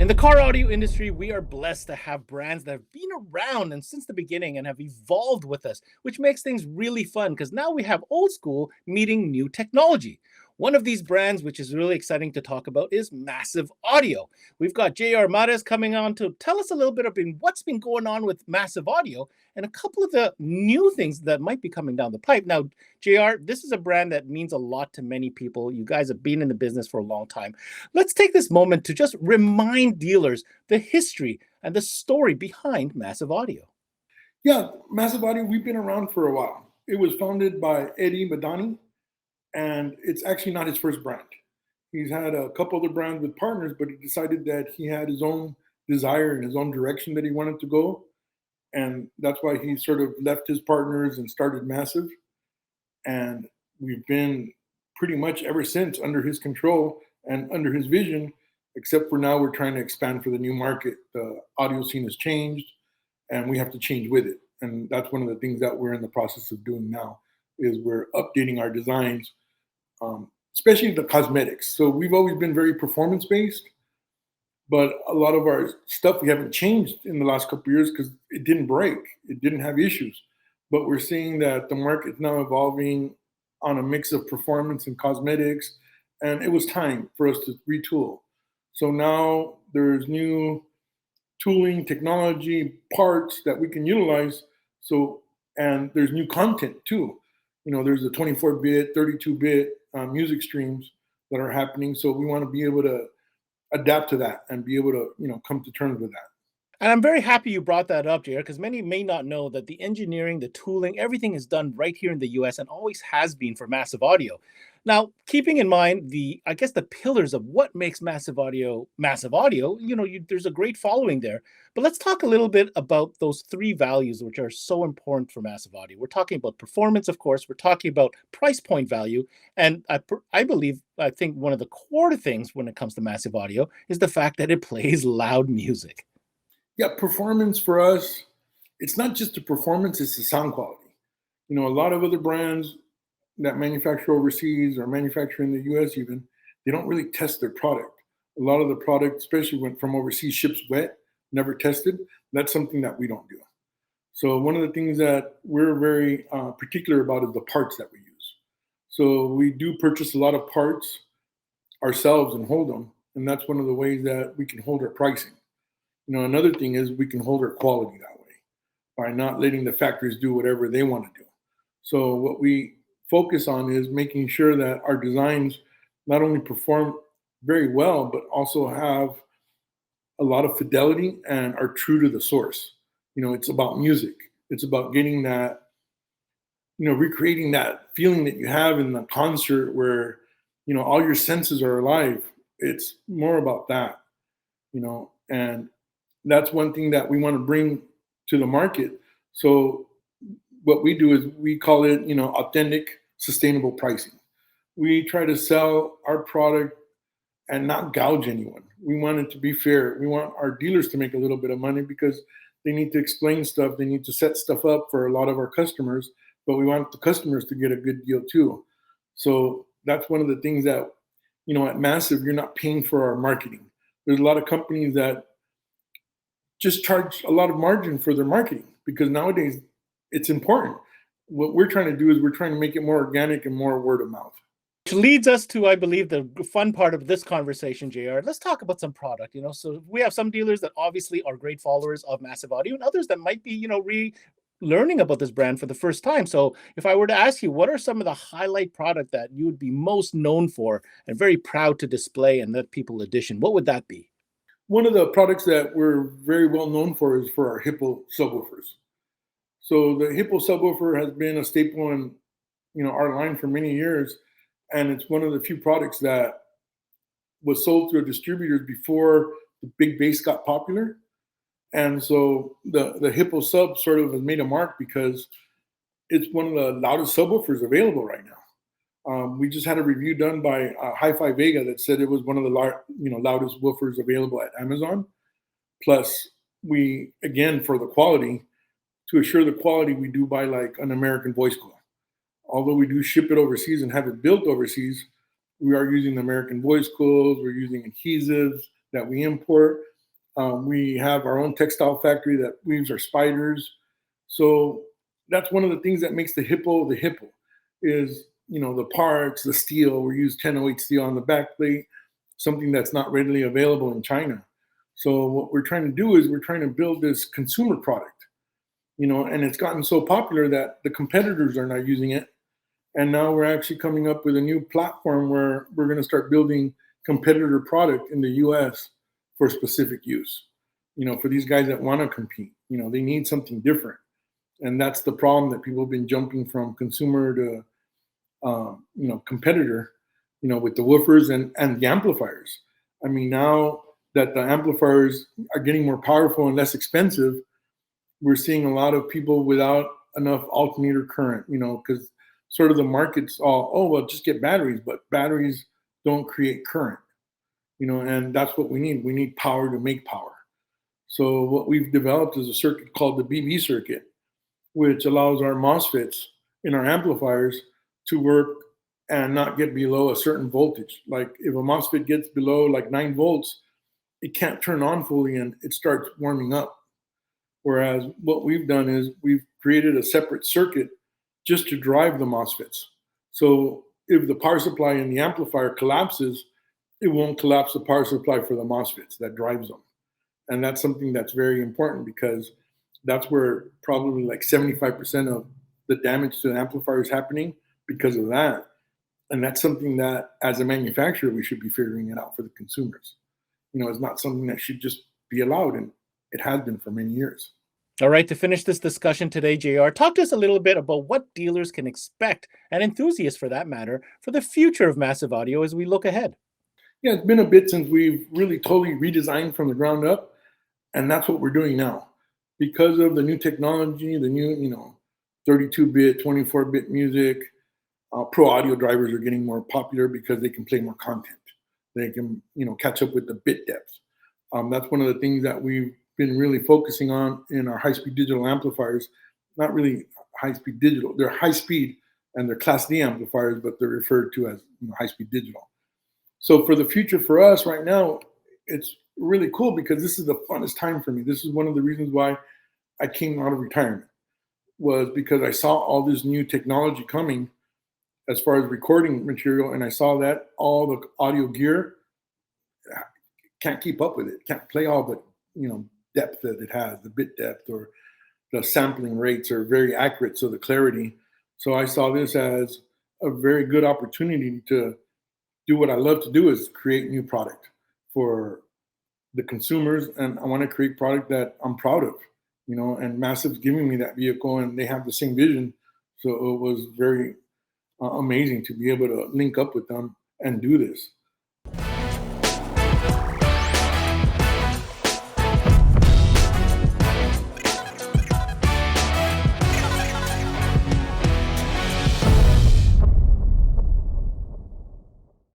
In the car audio industry, we are blessed to have brands that have been around and since the beginning and have evolved with us, which makes things really fun because now we have old school meeting new technology. One of these brands, which is really exciting to talk about, is Massive Audio. We've got JR Mares coming on to tell us a little bit about what's been going on with Massive Audio and a couple of the new things that might be coming down the pipe. Now, JR, this is a brand that means a lot to many people. You guys have been in the business for a long time. Let's take this moment to just remind dealers the history and the story behind Massive Audio. Yeah, Massive Audio, we've been around for a while. It was founded by Eddie Madani, and it's actually not his first brand. He's had a couple other brands with partners, but he decided that he had his own desire and his own direction that he wanted to go. And that's why he sort of left his partners and started Massive. And we've been pretty much ever since under his control and under his vision, except for now we're trying to expand for the new market. The audio scene has changed and we have to change with it. And that's one of the things that we're in the process of doing now is we're updating our designs, especially the cosmetics. So we've always been very performance based, but a lot of our stuff we haven't changed in the last couple of years because it didn't break, it didn't have issues. But we're seeing that the market is now evolving on a mix of performance and cosmetics, and it was time for us to retool. So now there's new tooling, technology, parts that we can utilize. So, and there's new content too. You know, there's the 24-bit, 32-bit music streams that are happening. So we want to be able to adapt to that and be able to, come to terms with that. And I'm very happy you brought that up, JR, because many may not know that the engineering, the tooling, everything is done right here in the US and always has been for Massive Audio. Now, keeping in mind I guess the pillars of what makes Massive Audio, there's a great following there. But let's talk a little bit about those three values, which are so important for Massive Audio. We're talking about performance, of course. We're talking about price point value. And I think one of the core things when it comes to Massive Audio is the fact that it plays loud music. Yeah, performance for us, it's not just the performance, it's the sound quality. You know, a lot of other brands that manufacture overseas or manufacture in the US even, they don't really test their product. A lot of the product, especially when from overseas ships wet, never tested, that's something that we don't do. So one of the things that we're very particular about is the parts that we use. So we do purchase a lot of parts ourselves and hold them. And that's one of the ways that we can hold our pricing. You know, another thing is we can hold our quality that way by not letting the factories do whatever they want to do. So what we focus on is making sure that our designs not only perform very well, but also have a lot of fidelity and are true to the source. You know, it's about music. It's about getting that, recreating that feeling that you have in the concert where, all your senses are alive. It's more about that, and that's one thing that we want to bring to the market. So what we do is we call it, authentic, sustainable pricing. We try to sell our product and not gouge anyone. We want it to be fair. We want our dealers to make a little bit of money because they need to explain stuff. They need to set stuff up for a lot of our customers, but we want the customers to get a good deal too. So that's one of the things that, at Massive, you're not paying for our marketing. There's a lot of companies that just charge a lot of margin for their marketing because nowadays it's important. What we're trying to do is we're trying to make it more organic and more word of mouth. Which leads us to, I believe, the fun part of this conversation, JR. Let's talk about some product. So we have some dealers that obviously are great followers of Massive Audio and others that might be, learning about this brand for the first time. So if I were to ask you, what are some of the highlight product that you would be most known for and very proud to display and let people audition, what would that be? One of the products that we're very well known for is for our Hippo subwoofers. So the Hippo subwoofer has been a staple in, our line for many years, and it's one of the few products that was sold through distributors before the big bass got popular. And so the Hippo sub sort of has made a mark because it's one of the loudest subwoofers available right now. We just had a review done by Hi-Fi Vega that said it was one of the loudest woofers available at Amazon. Plus, we, again, for the quality, to assure the quality, we do buy like an American voice coil. Although we do ship it overseas and have it built overseas, we are using the American voice coils. We're using adhesives that we import. We have our own textile factory that weaves our spiders. So that's one of the things that makes the hippo is, the parts, the steel. We use 1008 steel on the back plate, something that's not readily available in China. So what we're trying to do is we're trying to build this consumer product, and it's gotten so popular that the competitors are not using it. And now we're actually coming up with a new platform where we're going to start building competitor product in the US for specific use. For these guys that want to compete, they need something different. And that's the problem that people have been jumping from consumer to, competitor, with the woofers and the amplifiers. I mean, now that the amplifiers are getting more powerful and less expensive, we're seeing a lot of people without enough alternator current, because sort of the market's all, oh, well, just get batteries, but batteries don't create current, and that's what we need. We need power to make power. So what we've developed is a circuit called the BB circuit, which allows our MOSFETs in our amplifiers to work and not get below a certain voltage. Like if a MOSFET gets below like 9 volts, it can't turn on fully and it starts warming up. Whereas what we've done is we've created a separate circuit just to drive the MOSFETs. So if the power supply in the amplifier collapses, it won't collapse the power supply for the MOSFETs that drives them. And that's something that's very important because that's where probably like 75% of the damage to the amplifier is happening because of that. And that's something that as a manufacturer, we should be figuring it out for the consumers. It's not something that should just be allowed. And it has been for many years. All right, to finish this discussion today, JR, talk to us a little bit about what dealers can expect, and enthusiasts for that matter, for the future of massive audio as we look ahead. Yeah, it's been a bit since we've really totally redesigned from the ground up. And that's what we're doing now. Because of the new technology, the new, 32-bit, 24-bit music, pro audio drivers are getting more popular because they can play more content. They can, catch up with the bit depth. That's one of the things that we've been really focusing on in our high-speed digital amplifiers. Not really high-speed digital. They're high-speed and they're Class D amplifiers, but they're referred to as high-speed digital. So for the future for us right now, it's really cool because this is the funnest time for me. This is one of the reasons why I came out of retirement, was because I saw all this new technology coming as far as recording material, and I saw that all the audio gear can't keep up with it, can't play all the depth that it has, the bit depth or the sampling rates are very accurate, so the clarity. So I saw this as a very good opportunity to do what I love to do, is create new product for the consumers, and I want to create product that I'm proud of, and Massive's giving me that vehicle and they have the same vision. So it was very amazing to be able to link up with them and do this.